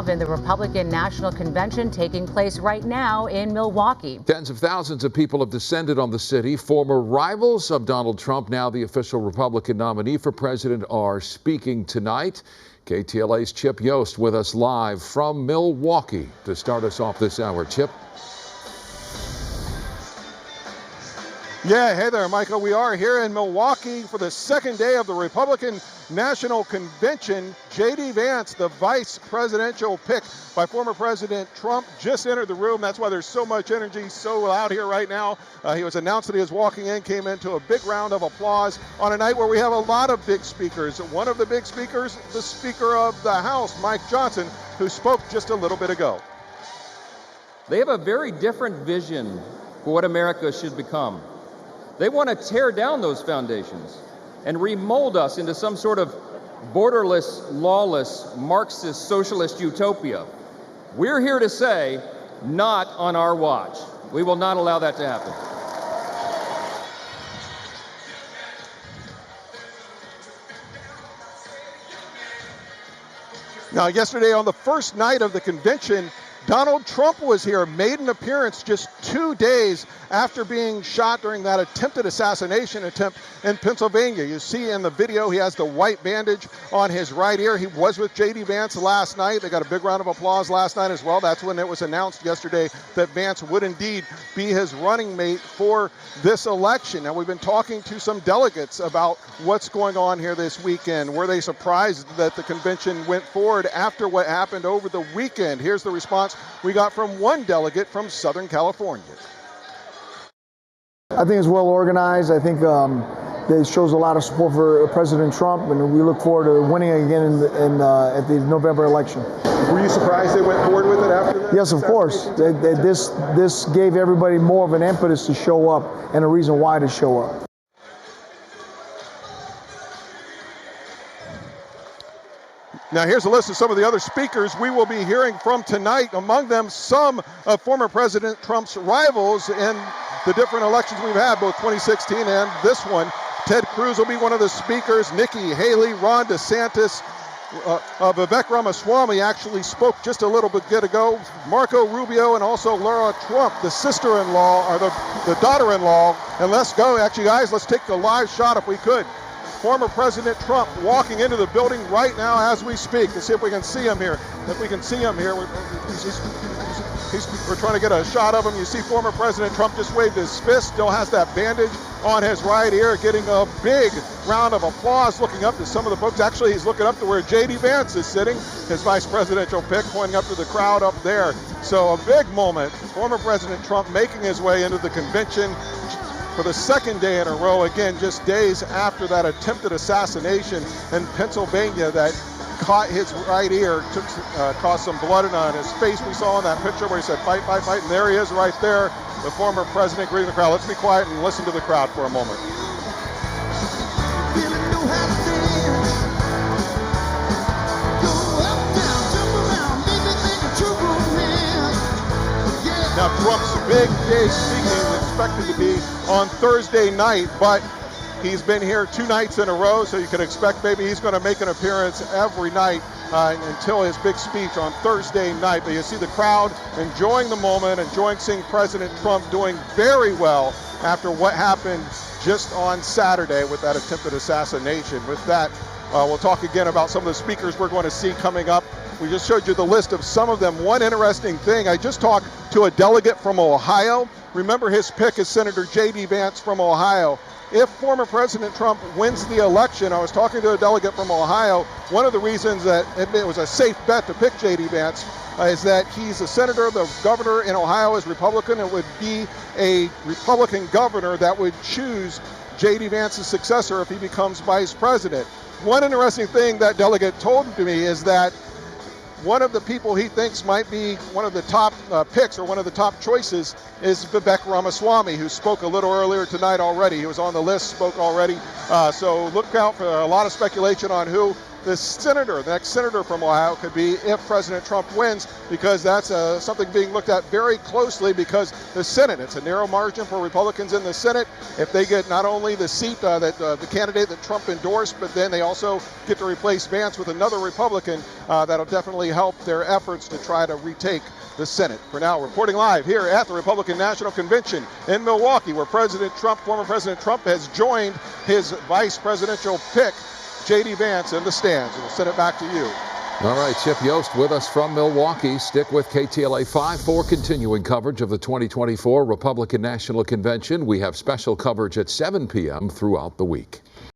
In the Republican National Convention taking place right now in Milwaukee. Tens of thousands of people have descended on the city. Former rivals of Donald Trump, now the official Republican nominee for president, are speaking tonight. KTLA's Chip Yost with us live from Milwaukee to start us off this hour. Chip. Yeah, hey there, Michael. We are here in Milwaukee for the second day of the Republican National Convention. J.D. Vance, the vice presidential pick by former President Trump, just entered the room. That's why there's so much energy, so loud here right now. He was announced that he was walking in, came into a big round of applause on a night where we have a lot of big speakers. One of the big speakers, the Speaker of the House, Mike Johnson, who spoke just a little bit ago. They have a very different vision for what America should become. They want to tear down those foundations and remold us into some sort of borderless, lawless, Marxist, socialist utopia. We're here to say, not on our watch. We will not allow that to happen. Now, yesterday on the first night of the convention, Donald Trump was here, made an appearance just 2 days after being shot during that attempted assassination attempt in Pennsylvania. You see in the video he has the white bandage on his right ear. He was with J.D. Vance last night. They got a big round of applause last night as well. That's when it was announced yesterday that Vance would indeed be his running mate for this election. Now, we've been talking to some delegates about what's going on here this weekend. Were they surprised that the convention went forward after what happened over the weekend? Here's the response we got from one delegate from Southern California. I think it's well organized. I think it shows a lot of support for President Trump, and we look forward to winning again at the November election. Were you surprised they went forward with it after that? Yes, of course. This gave everybody more of an impetus to show up and a reason why to show up. Now, here's a list of some of the other speakers we will be hearing from tonight. Among them, some of former President Trump's rivals in the different elections we've had, both 2016 and this one. Ted Cruz will be one of the speakers. Nikki Haley, Ron DeSantis, Vivek Ramaswamy actually spoke just a little bit ago. Marco Rubio and also Laura Trump, the sister-in-law, or the daughter-in-law. And let's go, actually, guys, let's take the live shot if we could. Former President Trump walking into the building right now as we speak. Let's see if we can see him here. If we can see him here, we're trying to get a shot of him. You see former President Trump just waved his fist, still has that bandage on his right ear, getting a big round of applause, looking up to some of the folks. Actually, he's looking up to where J.D. Vance is sitting, his vice presidential pick, pointing up to the crowd up there. So a big moment. Former President Trump making his way into the convention for the second day in a row, again, just days after that attempted assassination in Pennsylvania that caught his right ear, caused some blood on his face. We saw in that picture where he said, fight, fight, fight, and there he is right there, the former president greeting the crowd. Let's be quiet and listen to the crowd for a moment. Now, Trump's big day speaking is expected to be on Thursday night, but he's been here 2 nights in a row, so you can expect maybe he's going to make an appearance every night until his big speech on Thursday night. But you see the crowd enjoying the moment, enjoying seeing President Trump doing very well after what happened just on Saturday with that attempted assassination. With that, we'll talk again about some of the speakers we're going to see coming up. We just showed you the list of some of them. One interesting thing, I just talked to a delegate from Ohio. Remember, his pick is Senator J.D. Vance from Ohio. If former President Trump wins the election, I was talking to a delegate from Ohio, one of the reasons that it was a safe bet to pick J.D. Vance is that he's a senator. The governor in Ohio is Republican. It would be a Republican governor that would choose J.D. Vance's successor if he becomes vice president. One interesting thing that delegate told to me is that one of the people he thinks might be one of the top picks or one of the top choices is Vivek Ramaswamy, who spoke a little earlier tonight already. He was on the list, spoke already. So look out for a lot of speculation on who the next senator from Ohio could be if President Trump wins, because that's something being looked at very closely, because the Senate, it's a narrow margin for Republicans in the Senate. If they get not only the seat that the candidate that Trump endorsed, but then they also get to replace Vance with another Republican, that'll definitely help their efforts to try to retake the Senate. For now, reporting live here at the Republican National Convention in Milwaukee, where former President Trump has joined his vice presidential pick, J.D. Vance, in the stands. We'll send it back to you. All right, Chip Yost with us from Milwaukee. Stick with KTLA 5 for continuing coverage of the 2024 Republican National Convention. We have special coverage at 7 p.m. throughout the week.